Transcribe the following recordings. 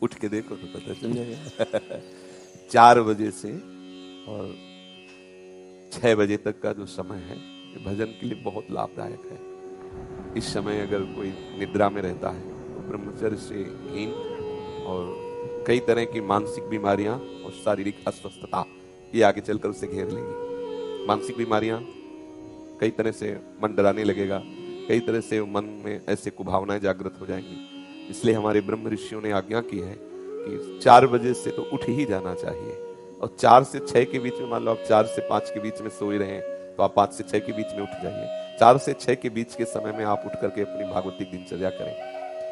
उठ के देखो तो पता चल जाएगा। 4 बजे से और 6 बजे तक का जो समय है ये भजन के लिए बहुत लाभदायक है। इस समय अगर कोई निद्रा में रहता है तो ब्रह्मचर्य से हीन और कई तरह की मानसिक बीमारियां और शारीरिक अस्वस्थता ये आगे चलकर उसे घेर लेंगी। मानसिक बीमारियां, कई तरह से मन डराने लगेगा, कई तरह से मन में ऐसे कुभावनाएं जागृत हो जाएंगी। इसलिए हमारे ब्रह्म ऋषियों ने आज्ञा की है कि 4 बजे से तो उठ ही जाना चाहिए और 4 से 6 के बीच में, मान लो आप 4 से 5 के बीच में सोए रहे तो आप 5 से 6 के बीच में उठ जाइए। 4 से 6 के बीच के समय में आप उठ करके अपनी भागवतिक दिनचर्या करें।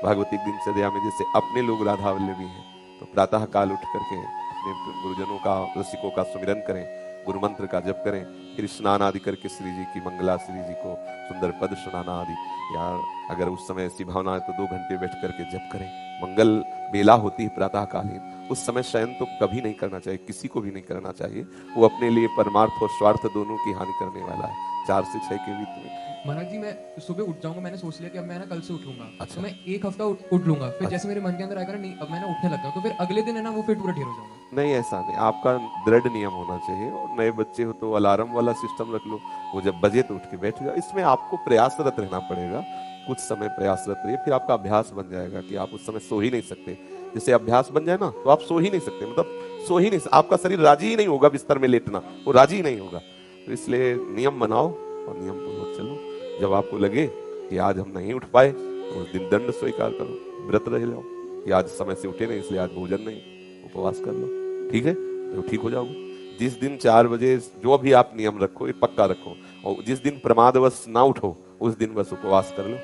भागवतिक दिनचर्या में जैसे अपने लोग राधा वल्लभी हैं तो प्रातः काल उठ करके अपने गुरुजनों का, रसिकों का सुमिरन करें, गुरु मंत्र का जप करें, फिर स्नान आदि करके श्री जी की मंगला, श्री जी को सुंदर पद सुनाना आदि, या अगर उस समय ऐसी भावना है तो 2 घंटे बैठ करके जप करें। मंगल बेला होती है प्रातः कालीन, उस समय शयन तो कभी नहीं करना चाहिए, किसी को भी नहीं करना चाहिए। वो अपने लिए परमार्थ और स्वार्थ दोनों की हानि करने वाला है। 4 से 6 के बीच में। महाराज जी, मैं सुबह उठ जाऊंगा, मैंने सोच लिया कि अब मैं ना कल से उठूंगा। अच्छा। तो मैं 1 हफ्ता उठ लूंगा, फिर अच्छा। जैसे मेरे मन के अंदर आएगा ना, नहीं अब मैं ना उठने लग गया, तो फिर अगले दिन है ना वो फिर पूरा ढेर हो जाऊंगा। नहीं, ऐसा नहीं, आपका दृढ़ नियम होना चाहिए। और नए बच्चे हो तो अलार्म वाला सिस्टम रख लो, वो जब बजे तो उठ के बैठ जाओ। इसमें आपको प्रयासरत रहना पड़ेगा, कुछ समय प्रयासरत रहिए, फिर आपका अभ्यास बन जाएगा कि आप उस समय सो ही नहीं सकते। जैसे अभ्यास बन जाए ना तो आप सो ही नहीं सकते, मतलब सो ही नहीं, आपका शरीर राजी ही नहीं होगा बिस्तर में लेटना, वो राजी ही नहीं होगा। तो इसलिए नियम बनाओ और नियम पूर्वक चलो। जब आपको लगे कि आज हम नहीं उठ पाए तो उस दिन दंड स्वीकार करो, व्रत रह जाओ कि आज समय से उठे नहीं इसलिए आज भोजन नहीं, उपवास कर लो, ठीक है, तो ठीक हो जाओगे। जिस दिन 4 बजे जो भी आप नियम रखो ये पक्का रखो, और जिस दिन प्रमादवश ना उठो उस दिन बस उपवास कर लो,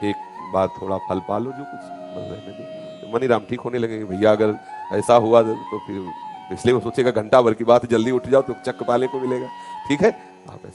एक बार थोड़ा फल पा लो, जो कुछ बस रहने दो। तो मनीराम ठीक होने लगेंगे। भैया अगर ऐसा हुआ तो फिर इसलिए वो सोचेगा घंटा भर की बात, जल्दी उठ जाओ तो चक पाले को मिलेगा, ठीक है। आप